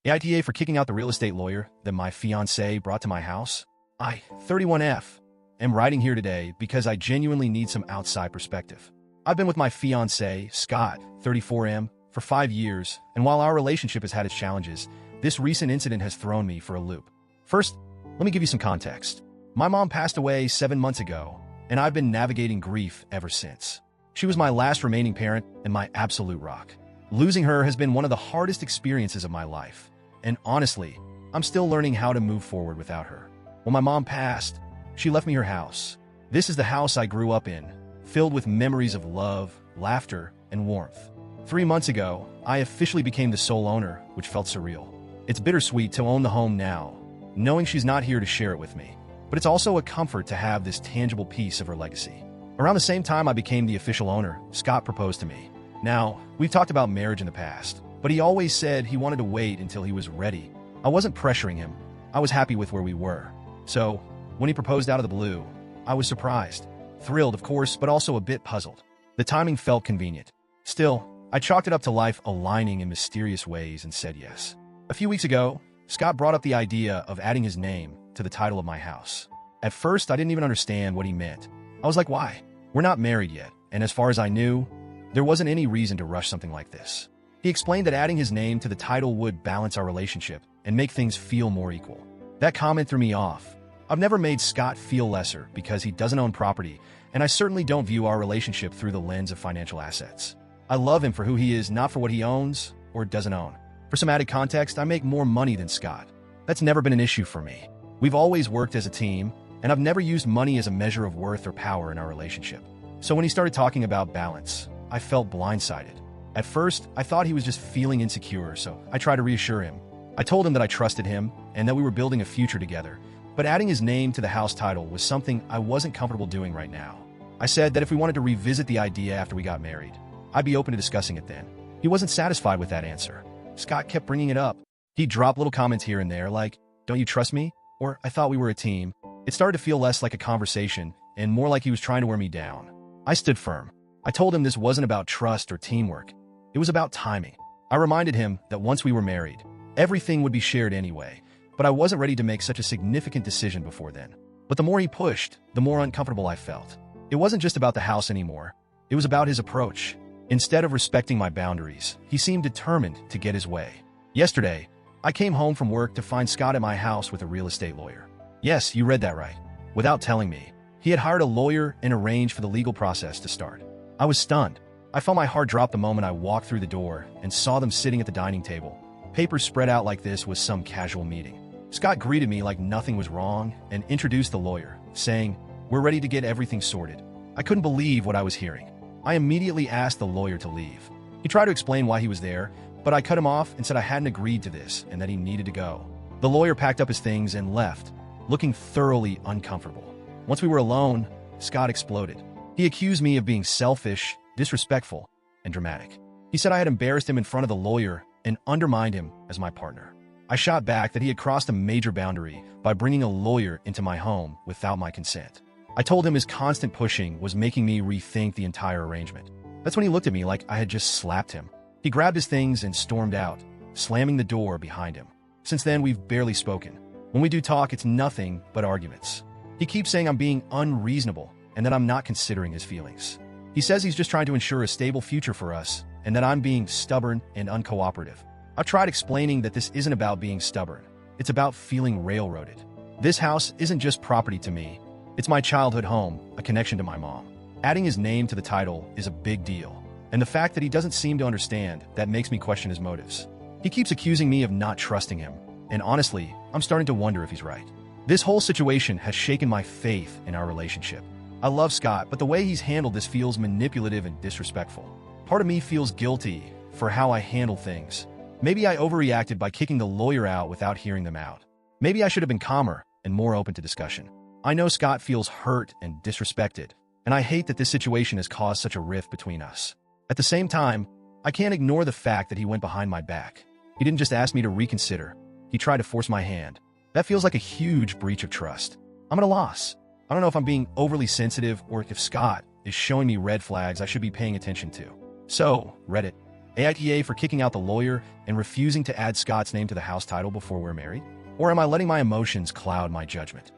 AITA for kicking out the real estate lawyer that my fiance brought to my house. I, 31F, am writing here today because I genuinely need some outside perspective. I've been with my fiance, Scott, 34M, for 5 years, and while our relationship has had its challenges, this recent incident has thrown me for a loop. First, let me give you some context. My mom passed away 7 months ago, and I've been navigating grief ever since. She was my last remaining parent and my absolute rock. Losing her has been one of the hardest experiences of my life, and honestly, I'm still learning how to move forward without her. When my mom passed, she left me her house. This is the house I grew up in, filled with memories of love, laughter, and warmth. 3 months ago, I officially became the sole owner, which felt surreal. It's bittersweet to own the home now, knowing she's not here to share it with me. But it's also a comfort to have this tangible piece of her legacy. Around the same time I became the official owner, Scott proposed to me. Now, we've talked about marriage in the past, but he always said he wanted to wait until he was ready. I wasn't pressuring him. I was happy with where we were. So, when he proposed out of the blue, I was surprised. Thrilled, of course, but also a bit puzzled. The timing felt convenient. Still, I chalked it up to life aligning in mysterious ways and said yes. A few weeks ago, Scott brought up the idea of adding his name to the title of my house. At first, I didn't even understand what he meant. I was like, why? We're not married yet, and as far as I knew, there wasn't any reason to rush something like this. He explained that adding his name to the title would balance our relationship and make things feel more equal. That comment threw me off. I've never made Scott feel lesser because he doesn't own property, and I certainly don't view our relationship through the lens of financial assets. I love him for who he is, not for what he owns or doesn't own. For some added context, I make more money than Scott. That's never been an issue for me. We've always worked as a team, and I've never used money as a measure of worth or power in our relationship. So when he started talking about balance, I felt blindsided. At first, I thought he was just feeling insecure, so I tried to reassure him. I told him that I trusted him and that we were building a future together, but adding his name to the house title was something I wasn't comfortable doing right now. I said that if we wanted to revisit the idea after we got married, I'd be open to discussing it then. He wasn't satisfied with that answer. Scott kept bringing it up. He'd drop little comments here and there like, "Don't you trust me?" Or, "I thought we were a team." It started to feel less like a conversation and more like he was trying to wear me down. I stood firm. I told him this wasn't about trust or teamwork. It was about timing. I reminded him that once we were married, everything would be shared anyway, but I wasn't ready to make such a significant decision before then. But the more he pushed, the more uncomfortable I felt. It wasn't just about the house anymore. It was about his approach. Instead of respecting my boundaries, he seemed determined to get his way. Yesterday, I came home from work to find Scott at my house with a real estate lawyer. Yes, you read that right. Without telling me, he had hired a lawyer and arranged for the legal process to start. I was stunned. I felt my heart drop the moment I walked through the door and saw them sitting at the dining table. Papers spread out like this was some casual meeting. Scott greeted me like nothing was wrong and introduced the lawyer, saying, "We're ready to get everything sorted." I couldn't believe what I was hearing. I immediately asked the lawyer to leave. He tried to explain why he was there, but I cut him off and said I hadn't agreed to this and that he needed to go. The lawyer packed up his things and left, looking thoroughly uncomfortable. Once we were alone, Scott exploded. He accused me of being selfish, disrespectful, and dramatic. He said I had embarrassed him in front of the lawyer and undermined him as my partner. I shot back that he had crossed a major boundary by bringing a lawyer into my home without my consent. I told him his constant pushing was making me rethink the entire arrangement. That's when he looked at me like I had just slapped him. He grabbed his things and stormed out, slamming the door behind him. Since then, we've barely spoken. When we do talk, it's nothing but arguments. He keeps saying I'm being unreasonable and that I'm not considering his feelings. He says he's just trying to ensure a stable future for us and that I'm being stubborn and uncooperative. I've tried explaining that this isn't about being stubborn. It's about feeling railroaded. This house isn't just property to me. It's my childhood home, a connection to my mom. Adding his name to the title is a big deal, and the fact that he doesn't seem to understand, that makes me question his motives. He keeps accusing me of not trusting him, and honestly, I'm starting to wonder if he's right. This whole situation has shaken my faith in our relationship. I love Scott, but the way he's handled this feels manipulative and disrespectful. Part of me feels guilty for how I handle things. Maybe I overreacted by kicking the lawyer out without hearing them out. Maybe I should have been calmer and more open to discussion. I know Scott feels hurt and disrespected, and I hate that this situation has caused such a rift between us. At the same time, I can't ignore the fact that he went behind my back. He didn't just ask me to reconsider. He tried to force my hand. That feels like a huge breach of trust. I'm at a loss. I don't know if I'm being overly sensitive or if Scott is showing me red flags I should be paying attention to. So, Reddit, AITA for kicking out the lawyer and refusing to add Scott's name to the house title before we're married? Or am I letting my emotions cloud my judgment?